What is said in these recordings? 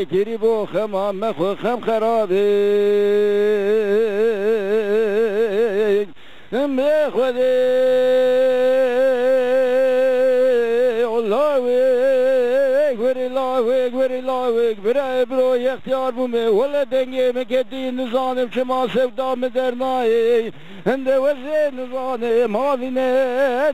ay kiribo khama mekho kham kharabe me khode Allah gweri lawe bira bro ihtiyar bu me wala denge me kedi nizanim çema sevda me dernaye hende veze nizane mavine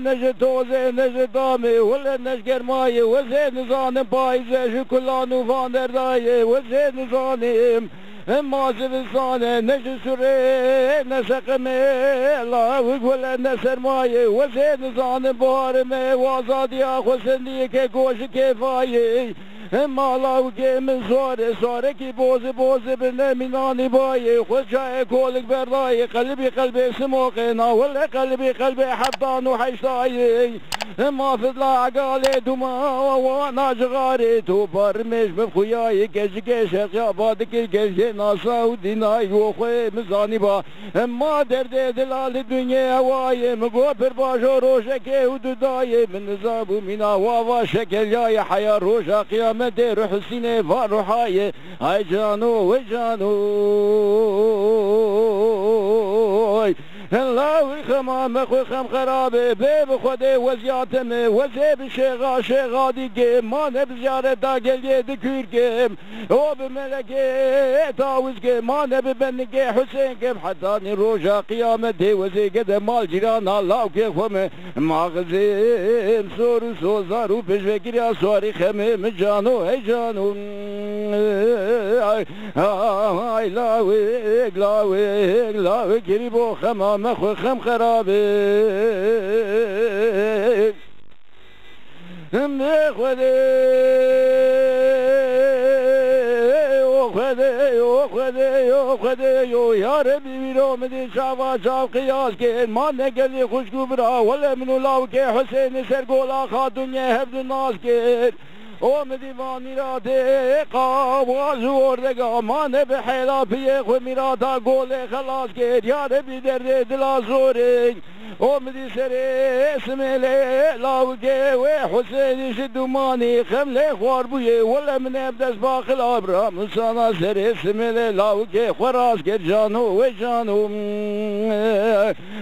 neje toze neje dame wala nej germaye veze nizanim paize jukulanu van derdaye veze nizanim مازن زانه نش سره نسقمه الله ولا نسرمایه وزن زانه بارمه وازادی آخوسندی که گوش کفایه مالاو که من زاره کی بوزه بنه مینانی بایه خوشای کولک بردایه قلبی سموقه ناول قلبی حبان و حیشتایه ما فضلا عقاله دوما و ناجغاره تو برمش بخویای گش خیاباد گش ناسا و دینای و خوی مزانی با ما درد دلال دنیا وای مگو پر باشو روشه که حدودای من نزابو مینا و شکل یای حیا روشا قیامت روح سینه و روحای ای جانو و جانو الله خما مخو خم خرابه به خود وزیاتم وزب شغا دیگه ما نبزیاره دا گلیه دکورگم او به ملکه تاوزگه ما نب بنگه حسین کم حدانی روژا قیامت وزی گده مال جیران الله که خمه مغزیم سورو سوزارو پشوگیریا سواری خمه مجانو ای جانو ای لاوه گری بو خما مخو خم خرابه خده یا ربی میرو مدی شاوا شاو قیاس که ما نگلی خوشگو برا ولی منو لاو که حسین سرگولا خاتون هفت ناز که اومدی و میراده قواز وردگا مانه به حیلا پیه خو میرادا گل خلاص کرد یا ربی درد دلا زوره اومدی سر اسم لاوگه و حسینش دومانی خمله خوار بویه ولی من ابدس باخل آبرا مسانا سر اسم لاوگه خراس کرد جانو و جانو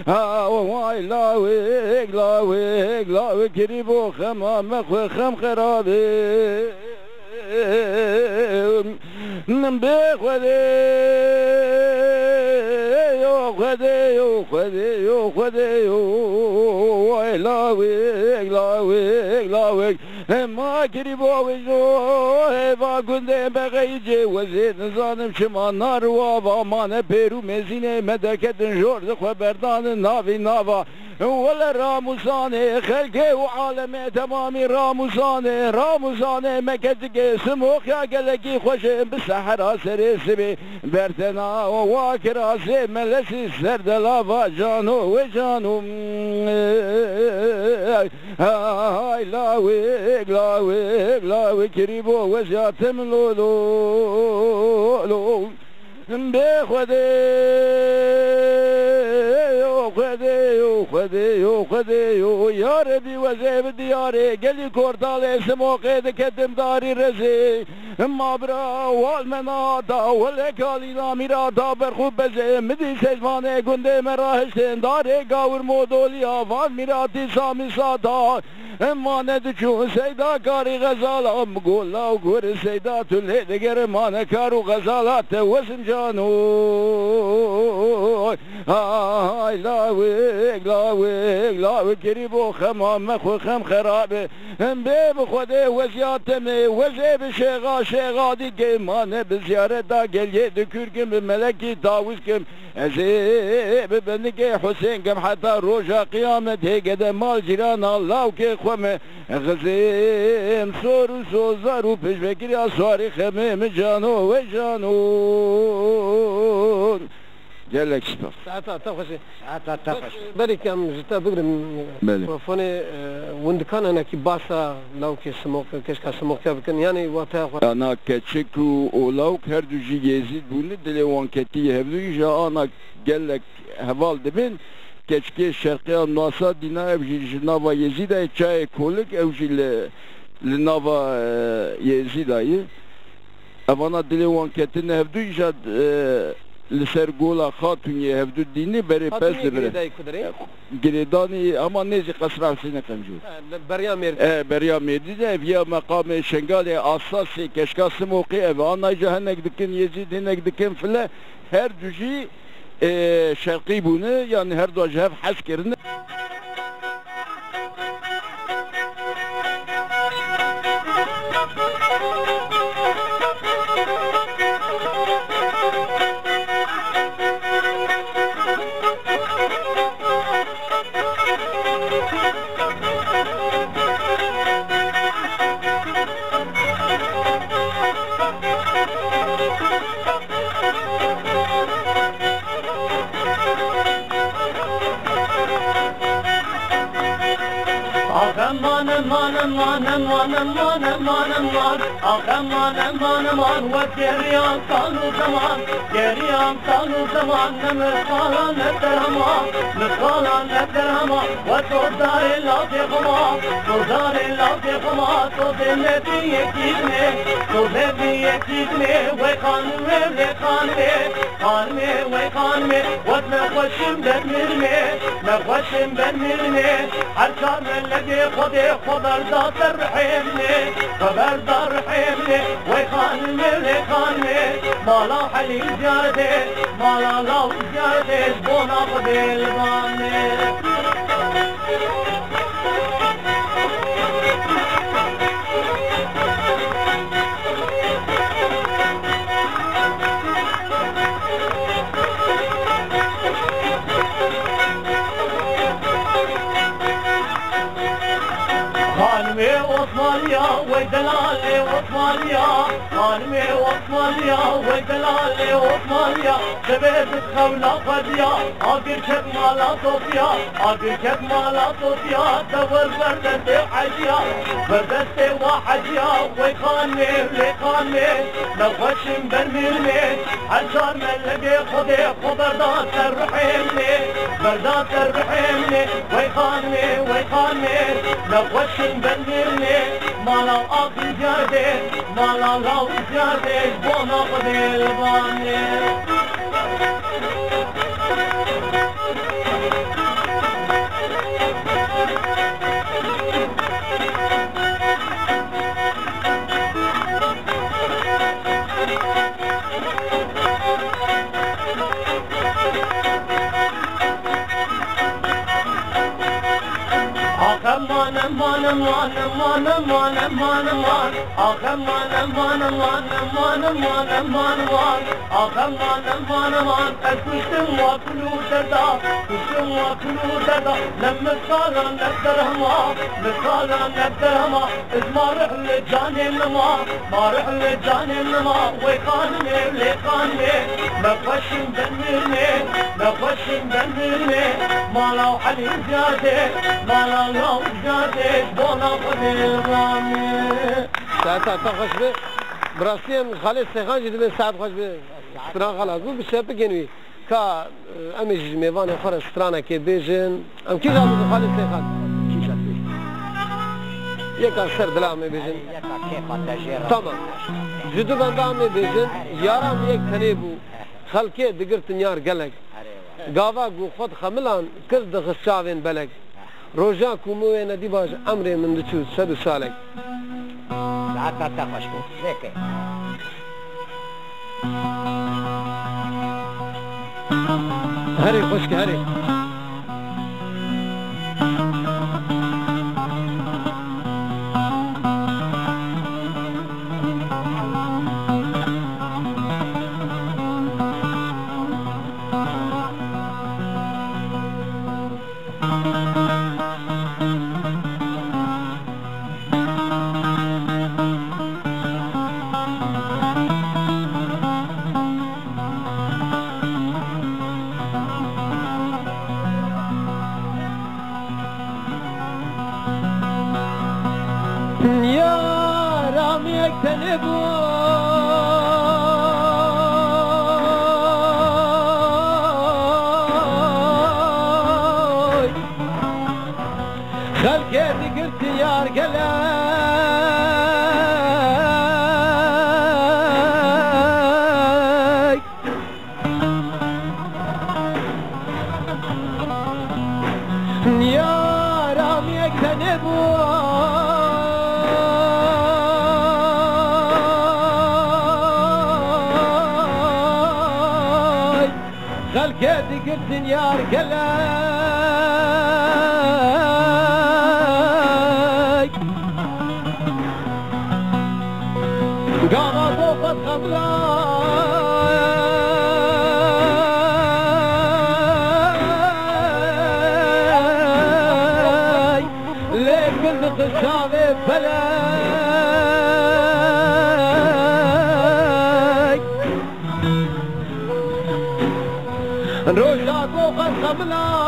وای لاوگ کریبو خما مخو خم خرابه من بخوده وای لاوگ ما کریبو وجو و گنده بغیجه وزید نزانم شما ناروا و مانه پیرو مزینه مدکتن جورد خبردان ناوی ناوا ولا راموسانه خلقه و عالمه تمامی راموسانه مکتگه سموخ یا گلگی خوشه بسحرا سر سبی برتنا و واکراسه ملسی سردلا و جانو ای لاوگ کریبو وزیاتم لولو بخوده یا ربی وزیب دیاره گلی کردال اسم وقید کدم داری رزی ما برا والمنادا ولکالی نامیرا دا برخوب بزه مدی سجمانه گنده مراهشتن داره گاور مودولی آوان میراتی سامی سادا اما ندچون سیدا کاری غزالا مگولا و گور سیدا تله دگر مانه کارو غزالات وسم جانو نای لاوی گریبو خمام خو خم خرابه هم به خود وزیاتم وزه به شیغا دیگه مانه به زیارت دا گلیه دکرگم به ملکی داوز کم ازه به بنگه حسین کم حتی روژا قیامت هگه مال جیران الله که خومه غزیم سور و سوزار و پیش بگیری آسواری خمیم جانو و جانون جلك سبب ساعتها تفخشي بري كم جتا بقرم فوني وند كان انا كي باسا لو كي سموك كيش كان سموك كان يعني وقتها انا كتشكو ولو كردو جي يزيد بون دلي وانكتي هبدو جا انا قالك هوال دبن كتشكي الشرقية الناصا دينا ابجي نافا يزيد اي تشاي كولك اوجي لنافا يزيد اي اوانا دلي وانكتين هبدو جا لسر گولا خاتونی هفدو دینی بری پس بره گریدانی اما نیزی قصر حسین قنجور بریا میردی ده ویا مقام شنگال اساسی کشکاس موقعه و آنها جهنگ دکن یزید هنگ دکن فله هر دوشی شرقی بونه یعنی هر دو جهف حس کرنه aman وكريان صالو زمان نمقالا نترهما وتودار اللاتي خما تودلتي يكيدني ويخانمي وتنخوشم بنمرني حرشار من لقي خبر دار رحمني ويخانمي مالا حلي جاردي مالا لو جاردي بونا قبيل باني عثمانيا ودلالي شبيت خولة فديا عقل كت مالا صوفيا دور بردستي وحجيا ويخاني نخشم بالميرمي حجار من لقي خدي خبردات الرحيمني ويخاني نخشم بالميرمي مالا آقل جاردي مالا لو جاردي بونا قديل باني كشتم وكلو دردا لما صالا نقدرهما اسمع رحلة جاني النما ويخانمي نخشم بنمرني مالا وحلي زيادة مالا لو زيادة بونا قديل غامي ساعتها تخش به براسيم خالد سيخان جد من ساعت خش به ستران خلاص بو بشيء بجنوي كا امج ميوان خرج سترانا كي بيجن ام كي جابو خالد سيخان يكا سر دلام بيجن تمام جدو بندام بيجن يارام يك تنيبو خلقي دقرت نيار قلق قاوا قو خود خملان كرد غشاوين بلق روجا كوموه ندي باش امري من دچو سدو سالك ساعتها تخش بو زيكي هري خشك هري خلقه دقرتن يار قلاي قاما طوفت خملاي ليه كنت خشابي بلاي روشا طوفت خملاي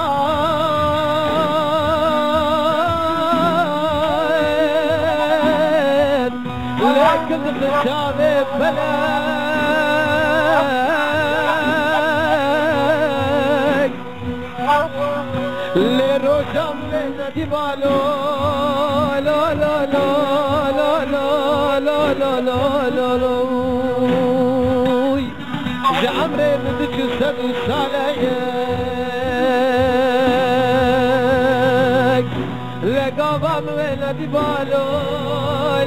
ليه كنت خشابي بلاي ليه روشا ملينا ديبالو لا لا لا لا لا لا لا لا لا لا جعمري بدك سد سالك لقابا ملينا ديبالو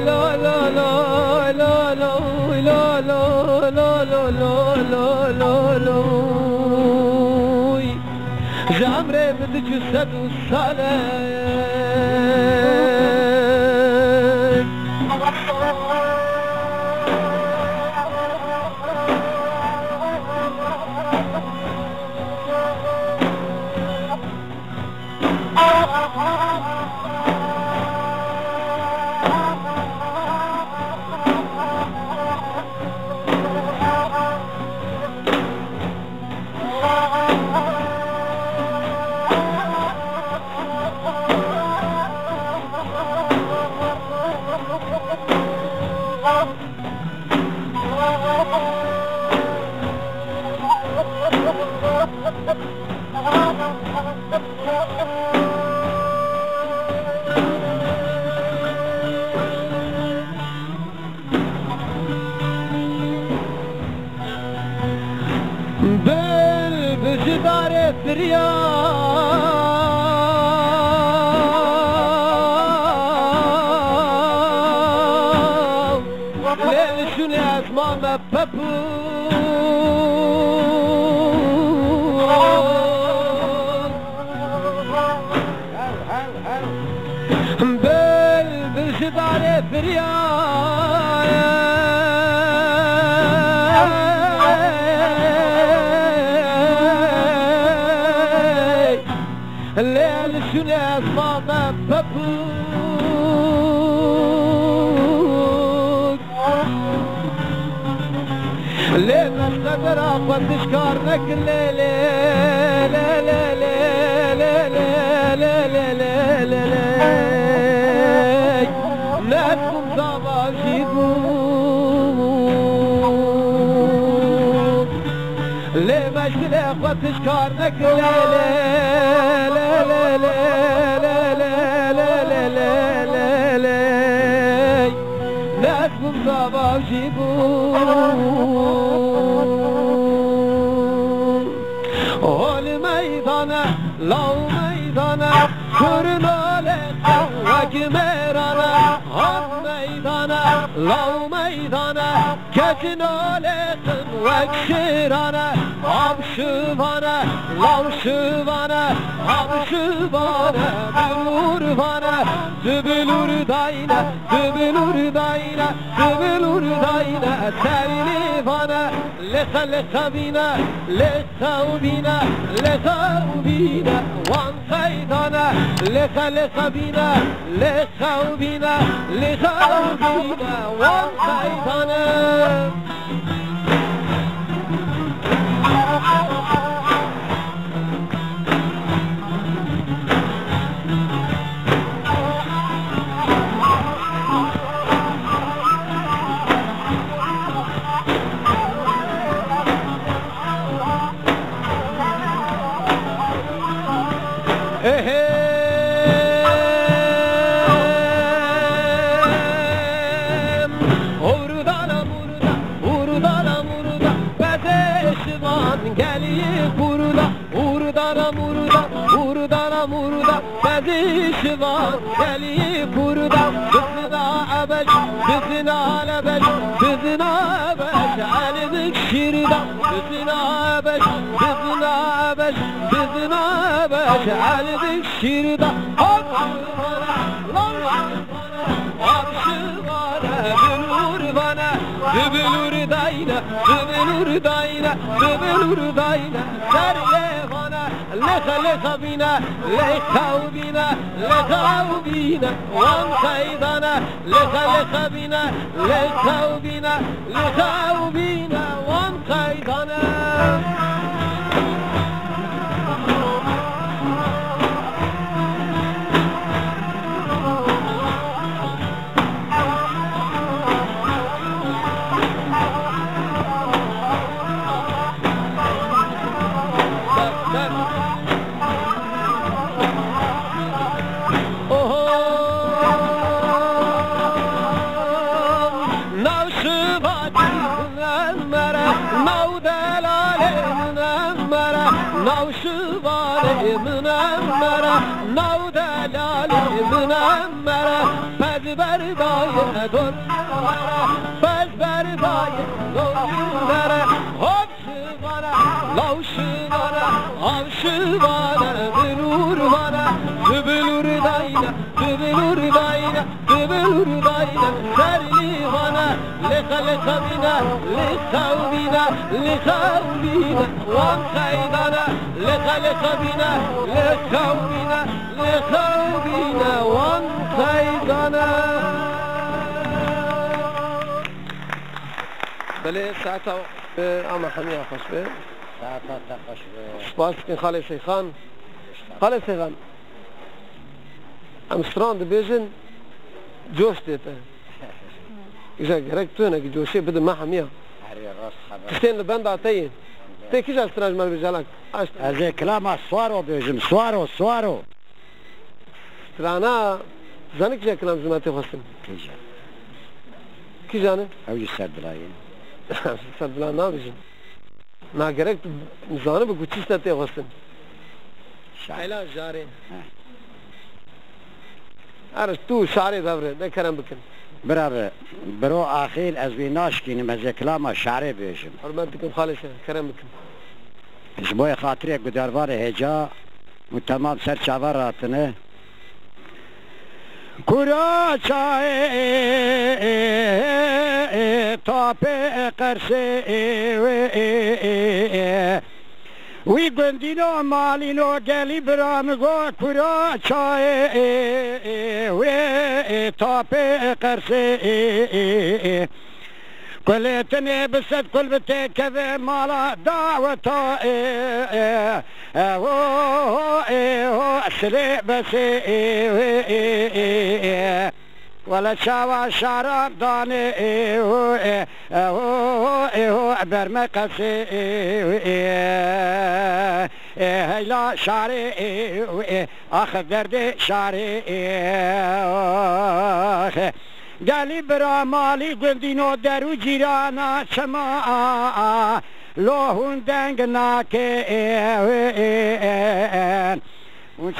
لا لا لا لا لا لا لا لا لا لا لا لا جعمري بدك سد سالك بالبجدار الثرياو ليل شوني اسمع ما بابو بالبجدار الثرياو الليل شوني اسمع ما بابوك ليه ما استقر اخوان تشكارنك الليل لا لا لا لا لا لا لا لا لا ناسكم صعبة جيبوك ليه ما اشتري اخوان تشكارنك الليل لا لا لا لا لا لا لا لا لا ناسكم صعبة وجيبون هول ميدانه لو ميدانه كرنا لك وكميرانه هول ميدانه لو ميدانه كتنا لك وكشيرانه هم شوفانه لو شوفانه هم شوفانه بلور فانه دبلور داينه دبلور داينه دبلور داينه تريني فانه لسه لسه بينا لسه وبينا لسه وبينا وان سيدانه لسه لسه بينا لسه وبينا لسه وبينا وان سيدانه شباب يلي بردا بزنا أبد بزنا لبد بزنا أبد علي بكشيردا بزنا بش بزنا بش بزنا بش علي بكشيردا Dibelur dayna, dibelur dayna, dibelur dayna, sarlevana, lekha bina, lekha bina, wan kaydana, lekha bina, lekha bina, wan kaydana. منمرة نودلال منمرة فزبرداي دور فزبرداي دور هب شبانة لو شبانة هب شبانة بنور وانا دبلور داينا دبلور داينا دبلور داينا سرلي وانا لخا بينا لخا بينا وان خيدانا لخا بينا وان خيدانا بله ساعتا اما حمية خوش به ساعتا تخش به سپاس کن خاله شیخان خاله شیخان امستران دبیزن جوش دیتا إذا جرك تونا كي جوشي بدل ما حميها. تستين لبند عتين. تكيش استراج مال بجالك. هذا كلام سوارو بيجم سوارو. استرانا زانك جا كلام زماتي خصم. كيجا. كي جانه؟ أو يسد بلاين. يسد بلاين ما بيجم. نا جرك زانه بقولش تاتي خصم. شايلا جاري. عرفت تو شعري ذبره ده كلام بكن. برو آخر از بیناش کنیم از کلام شعره بیشم حرمتكم خالصه کرمکم جبوی خاطری گداروار هجا و تمام سر چاور راتنه کورا چای تاپ قرسه وی گندینو مالینو گلی برام گو کورا چای وی تاپ قرسه کلتنی بسد کل بته کذ مالا دعوتا سلی بسی ولا شاوا شراب داني برمقسي هيلا شعري اخذ دردي شعري قالي برا مالي قلدينو درو جيرانا شما لوهون دنگناك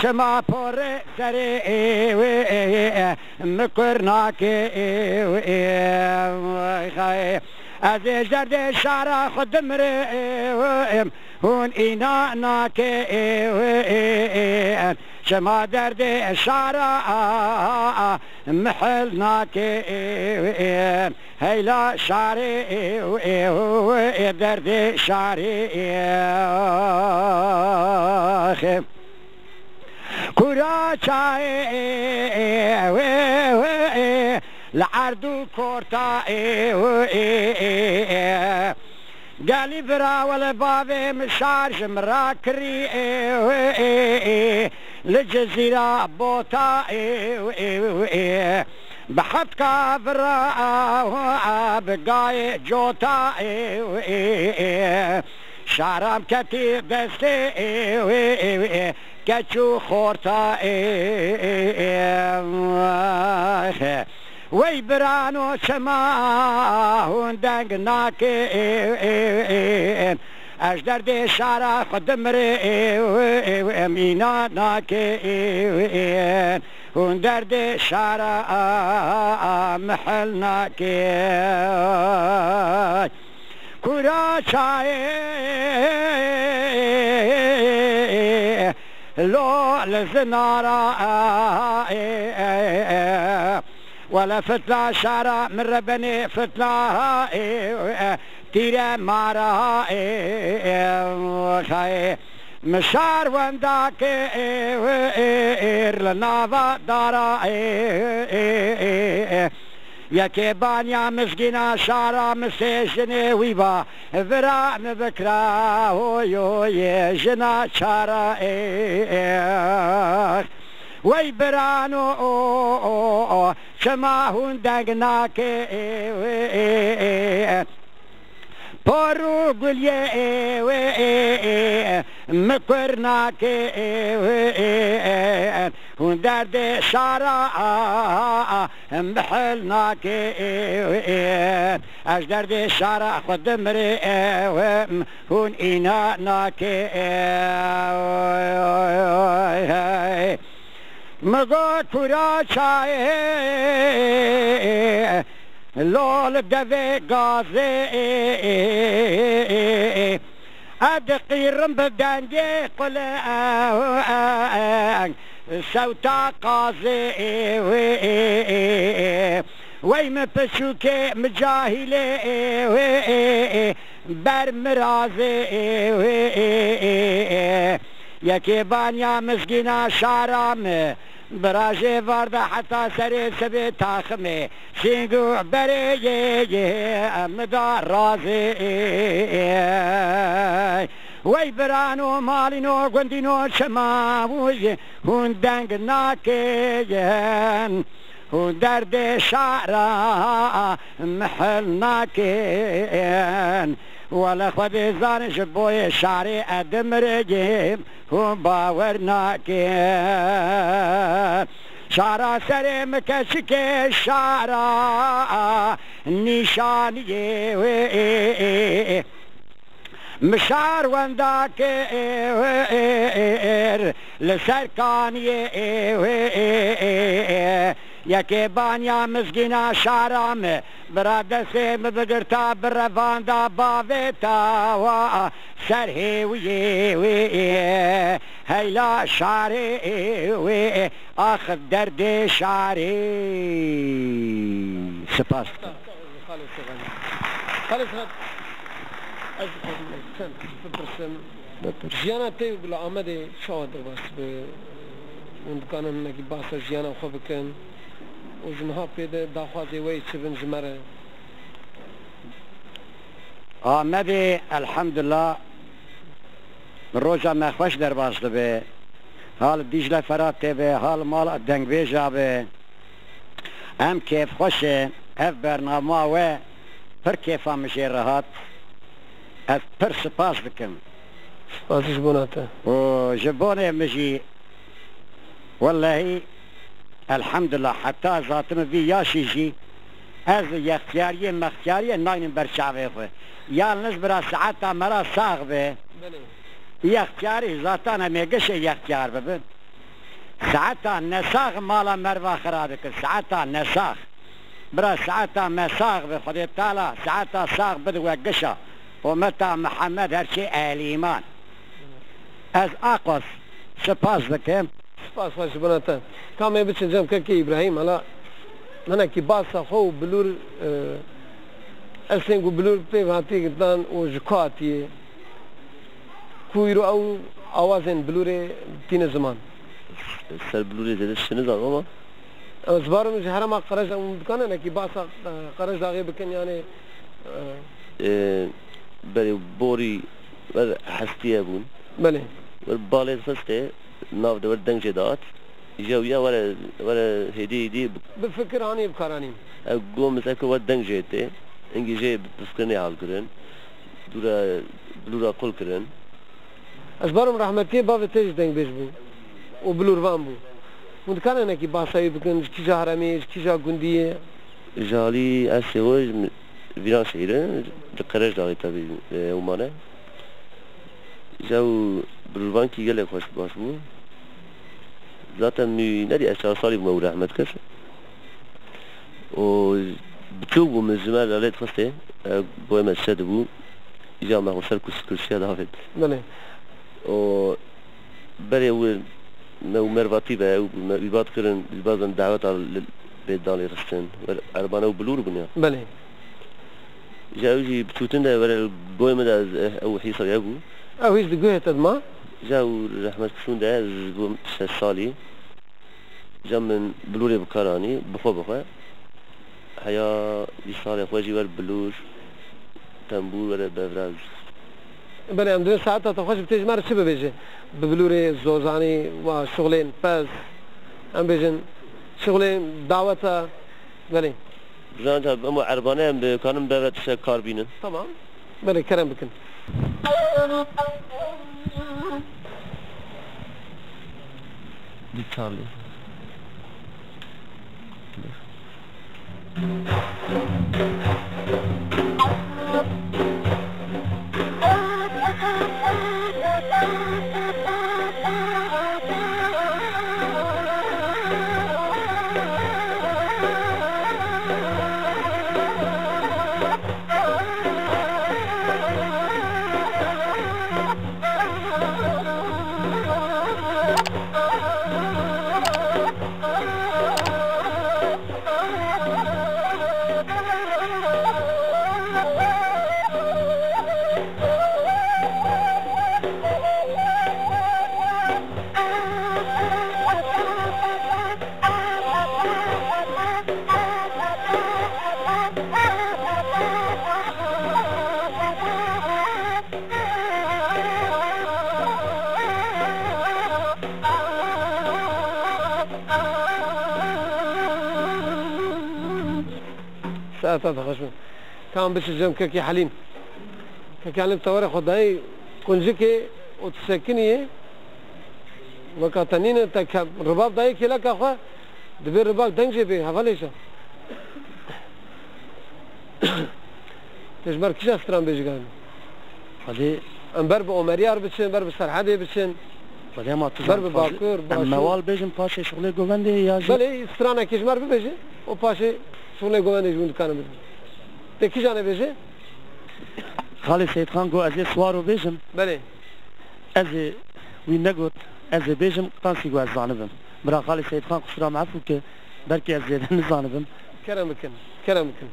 شما پر سر مکرناک از زرد شعر خودم رم هون اینا ناک شما درد شعر محل ناک هیلا شعر درد شعر کورا چای لعردو کورتا قالي برا ولا بابي مشارج مراكري للجزيرة بوتا بحط كابرا بقاي جوتا شعرام كتير دستي كتشو خورتا وي برانو شما هون دنگناك اجدر دي شعرا خدم امينا ناك هون درد شعرا محل ناك کورا چای لول زنارا ولا فتلا شارع من ربني فتلا تيرا مارا مشار ونداك لنافا دارا يا كيبانيا مسكينة شارع مسيجني ويبا فرا مذكرا هو يجنا شارع وي برانو شما هندگناك پارو گلیه مکرناک هون درد شارع محلناک اش درد شارع خود مره هون اینا ناک مگو کورا چای لول دوی گازه ادقیرم بدنگی قلعه سوتا قازه ویم پشوک مجاهله بر مرازه یکی بانیا مسکینا شارم براجه وارده حتی سر سبی تاخمه شنگو بره مدار رازه وی برانو مالینو گندینو شماوی هون دنگ ناکین هون درد شعرا محل ناکین ولا خود زانش بوی شعری ادم رجیم هون باور ناکین شعرا سر مکشک شعرا نشانیه مشار ونداك لسركانية يا كيبان يا مسكينة شارم براد سيم بدرتا برفان دا بافيتا سرهي ويه هيلا شاري اخذ درد شاري سپاس خالص جیانا تی بلا آمده شاد باس به اون دکانم نکی باس جیانا خوب کن و جنها پیده داخوازی وی چون جمره آمده الحمدلله روزا مخوش در باسته به حال دیجله فرات به حال مال دنگ بیجا به هم کیف خوشه اف برنامه و پر کیفا میشه راحت از پر سپاس بکم سپاسش بوناته و جبونه مجي والله الحمدلله حتى ذاتم بي ياشي جي از يختياريه مختياريه ناين برشاوه خو يالنز برا ساعتا مرا ساغ به يختياري ذاتانا ميگش يختيار ببن ساعتا نساغ مالا مروا خرابك ساعتا نساغ برا ساعتا مساغ به خدي تعالى ساعتا ساغ بدو قشا ومتى محمد هرشي اهل ایمان از آقاس سپاس بکم سپاس خوش بناتا کامی بچن جمع که ابراهیم حالا من کی باسا خو بلور اسنگو بلور پیوانتی گفتن و جکاتی کویرو او آوازن بلور تین زمان سر بلوری زده شنو زمان اما از بارم جه هر ما قرج اون دکانه نکی باسا قرج داغی بکن یعنی برای بوری ور حستیه بون بله ور بالای خسته ناو دور دنگ جدات جویا ور هدی بفکر آنی بکارانیم گم مثلا که ور دنگ جته انگی جه بفکرنی حال کرن بلورا قل کرن از بارم رحمتی باب تیج دنگ بیش بو و بلور وان بو مدکانه نکی باسایی بکن کجا حرمیش کجا گندیه جالی اسیوج ویران شهره قرش داغی تابی اومانه جاو بلوروان کی گله خوش باش بو ذاتا می ندی اشار سالی بو رحمت کرد و بتو بو مزمار لالت خسته بوی مسجد بو إجا ما وصل كل شيء دافد بله و بري هو مرباطي بقى وبيبات كرن بعضن دعوات على البيت دالي رستن عربانة وبلور بنيا بله جاوجي بتوتن ده ولا البوي مدا أو حيصة يابو أو هيش دقوه تدما جاو رحمة كسون ده بوم سالي جا من بلوري بكاراني بخوا هيا يصار خواجي ور بلور تنبور ولا بفراز بله ام 2 ساعات تخش بتجمع شو بيجي ببلوري زوزاني وشغلين باز ام بيجن شغلين دعوة بله بزانتها أما عربانة كانوا بفرات كاربينن تمام بله كرم بكن دي تشارلي ساعات تخشوا كان بس الجم كي حليم كي حليم توري خداي كنجكي وتسكنيه وكاتنين تك رباب داي كلا كخوا دبي رباب دنجي بي حواليشا تجبر كيش استرام بيجان هذه انبر بعمريار بتشن بر بسرحدي بتشن ولی ما بر باکور موال بیشم پاشه شغل گوونده یا بله استرانه کشمر ببیشه و پاشه شغل گوونده جون کنه بده تکی جانه بیشه خالی سید خان گو از سوارو بیشم بله از وی نگوت از بیشم قانسی گو از زانبم برا خالی سید خان قصرا معفو که برکی از زیده نزانبم کرم بکن کرم بکن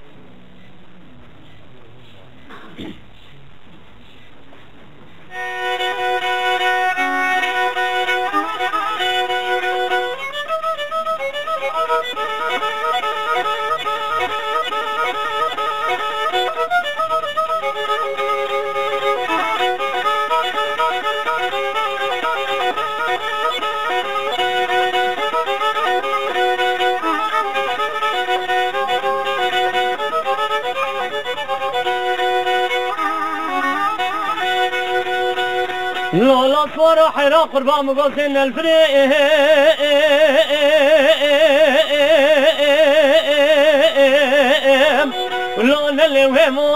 لا صور حيرا قربان مقصن الفريم لا نلوهمو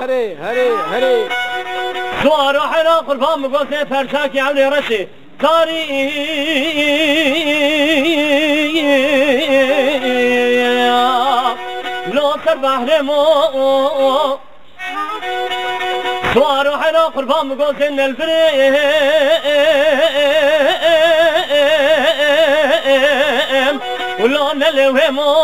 هري هري هري صور حيرا قربان مقصن فرشاكي عولي رشي تاري لا سر بحرمو سوارو حنا قربان مقصن الفريم ولا نلوهمو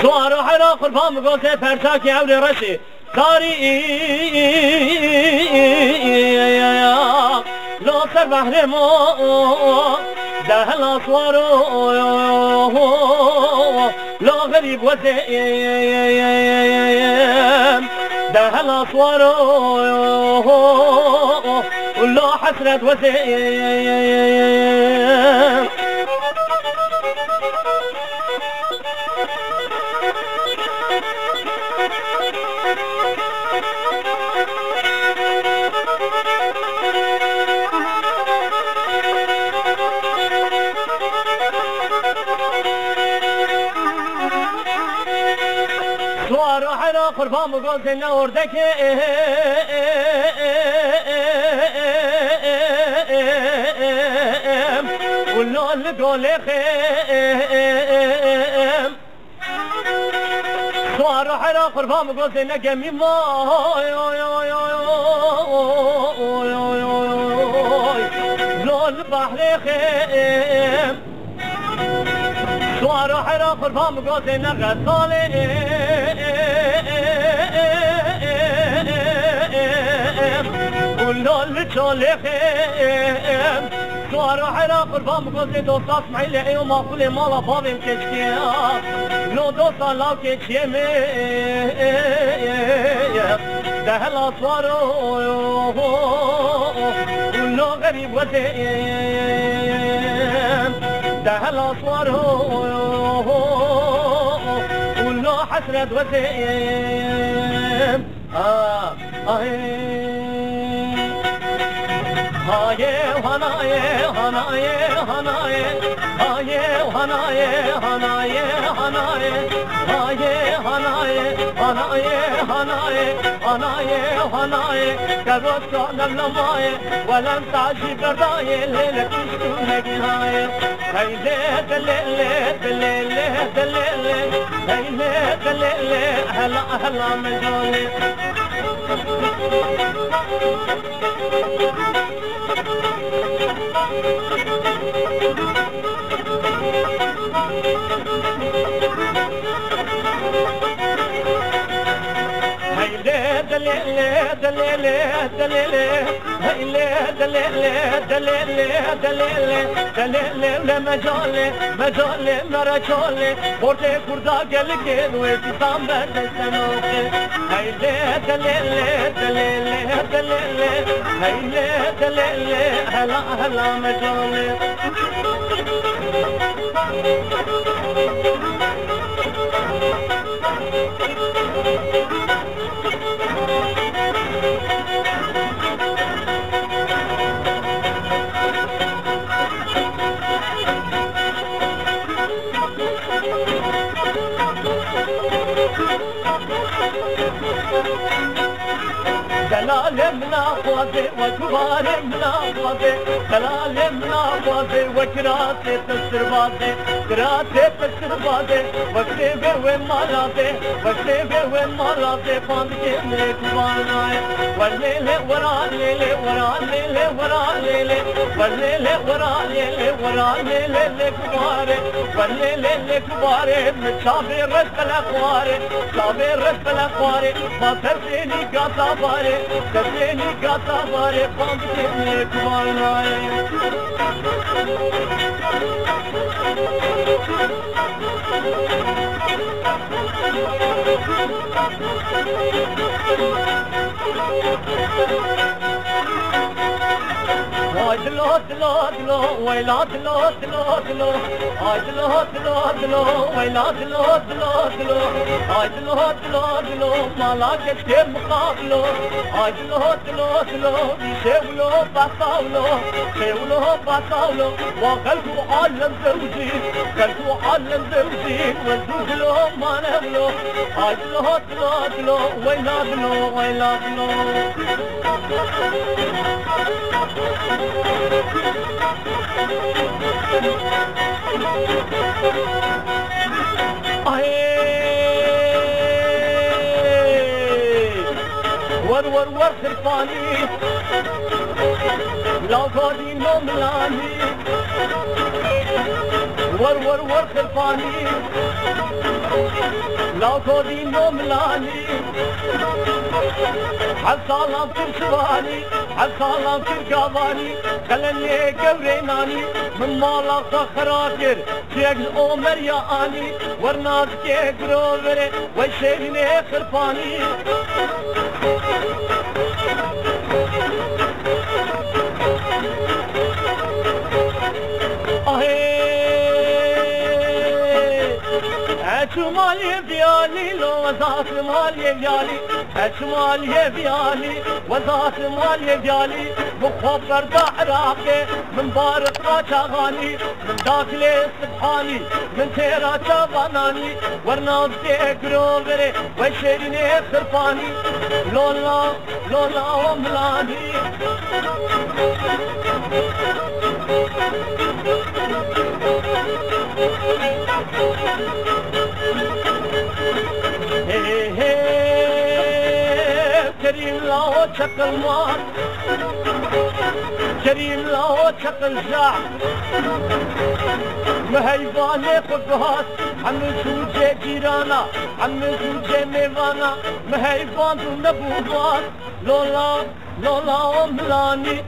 سوارو حنا قربان مقصن فرشاكي عولي رشي تاري لا سر بحرمو دهلا سوارو لا غريب وزيم دهلا سوارو ولا حسرة وزيم سوارو حنا قربان مقصن اوردك ولا لقول خيم قربان گوزه نگمی وای لول بحر خیم سوار حرا قربان گوزه نغساله لول چاله خیم سوار حرا قربان گوزه دوست اسمعیل ایوم آقل مالا بابیم کشکیم لو دوستا لاو کشیم دهلا سوارو لو غریب وزیم دهلا سوارو لو حسرت وزیم هايه هنايه هنايه هنايه هايه هنايه هنايه هنايه هايه هنايه هنايه هنايه هنايه هنايه كبرت على اللمايه ولم تعجي بردايه الليله تشتونك نهايه هيلي دليلي دليلي دليلي هيلي دليلي هلا هلا مجوني دليلي دليلي دليلي هيلي دليلي دليلي دليلي دليلي مجالي مجالي مرجالي بورتي كردا gelgin ويتسام بردسنوكي هيلي دليلي دليلي دليلي هيلي دليلي هلا هلا مجالي دلال منافضي وكبار منافضي دلال منافضي وكراتي تسرباتي كراتي تسرباتي وكتبه ومالاتي وكتبه ومالاتي فاندكي من كبارناي والليلة ورا الليلة ورا الليلة ورا الليلة والليلة ورا الليلة ورا الليلة الكباري والليلة الكباري متشابه رزق الأخواري شابه رزق الأخواري ما ترسيني قاطع باري ترسيني قاطع باري فاندكي من كبارناي دلو دلو دلو ويلا دلو دلو دلو دلو دلو دلو ويلا دلو دلو دلو دلو دلو دلو مالا كتير مقابلو دلو دلو دلو يسولو بطاولو سولو بطاولو وقلبو عالم زوجي قلبو عالم زوجي وانتو ما نغلو دلو دلو دلو ويلا دلو ويلا دلو ور ور ور خرفاني لو غادي نوملاني ور ور ور خرفاني لو غادي نوملاني حصالام ترشواني حصالام ترقاباني خلني قوريناني من مالا خراكر شيخ عمر يا اني ورناز كي قروبري وشيرني خرفاني شمالي بيالي لو وزات مالي بيالي شمالي بيالي وزات مالي بيالي مخبر دا عراقي من بارق شاغاني من داخلي سبحاني من تيرا شاباناني ورناز دي قروبري وشيرني خرفاني لولا لولا وملاني كريم له شق المار كريم له شق الجاع مهيباني قبهات عم سوجي جيرانا عم سوجي ميوانا مهيبان نبوبات لولا وملاني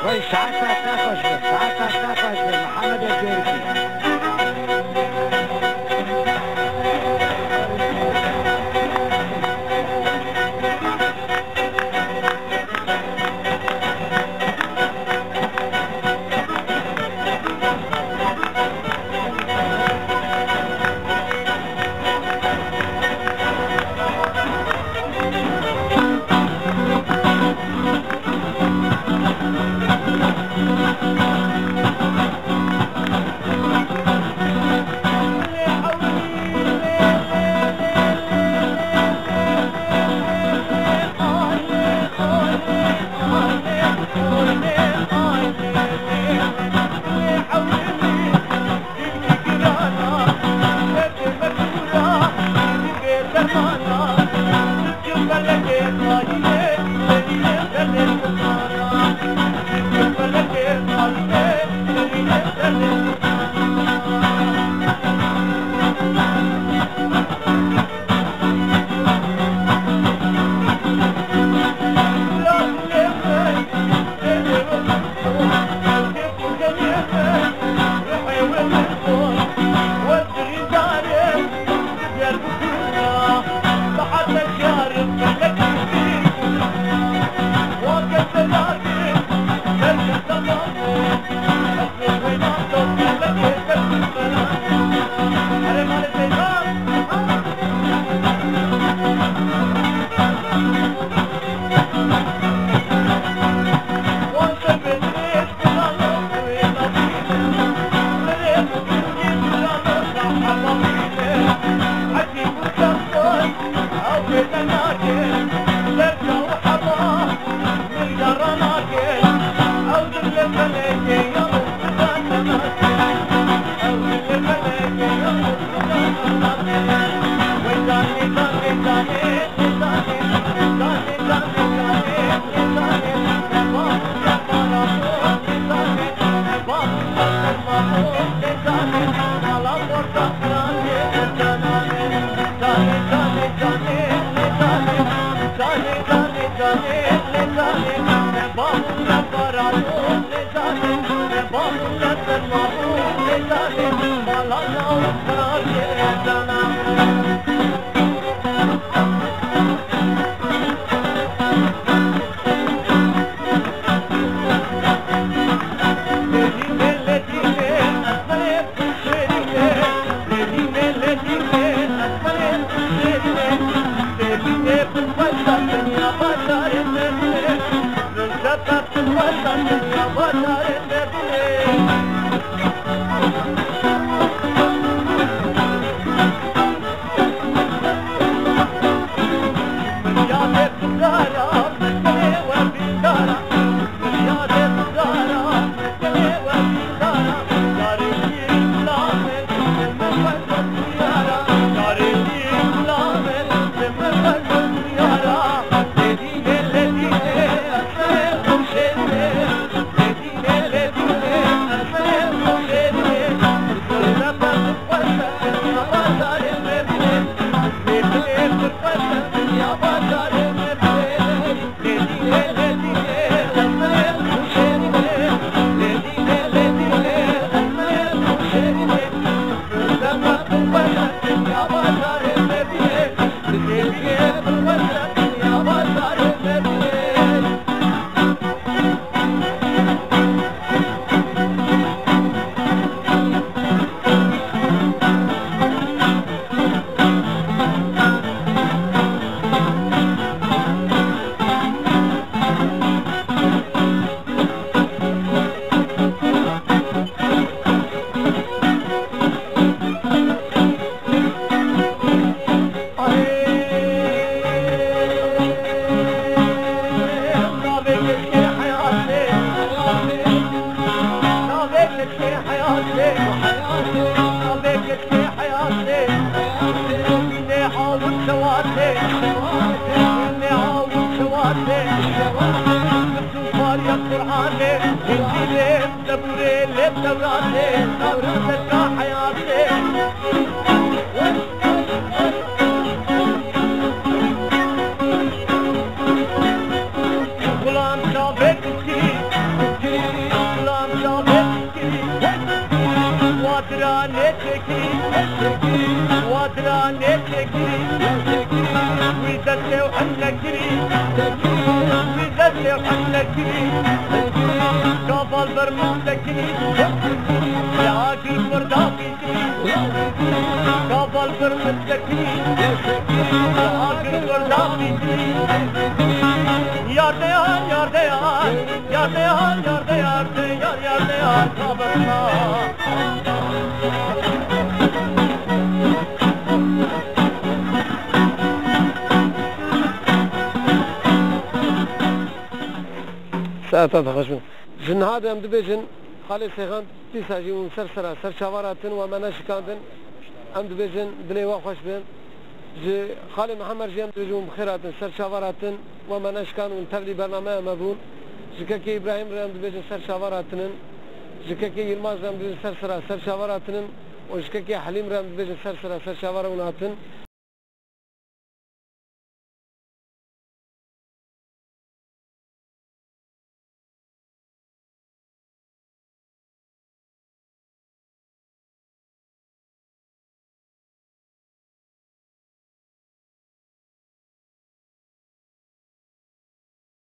وي ساعتها تنفس محمد الجيركي سواته نعاود سواته بالسفار يا قرآني انجيلي زبوري للتوراتي توراتك حياتي غلام شابك غلام شابك وادراني تكري وادراني تكري ويدتي وحنا كري ويدتي وحنا كري كفال برمون تكري يا عاقل مرداقي كري كفال برمون تكري يا عاقل مرداقي كري Yar de yar, yar de yar, yar de yar, yar de yar, yar de yar, kabırma. ساعتها خشم. جن هذا هم دبيجن خالي سيغان تيساجي ومسر سر شواراتن ومناش كاندن هم دبيجن دلي واخوش بين. خالي محمد جيم دبيجن بخيراتن سر شواراتن ومناش كان ونتبلي برنامج مبون. جكاكي إبراهيم رام دبيجن سر شواراتن. جكاكي يلماز رام دبيجن سر شواراتن. وجكاكي حليم رام دبيجن سر شواراتن.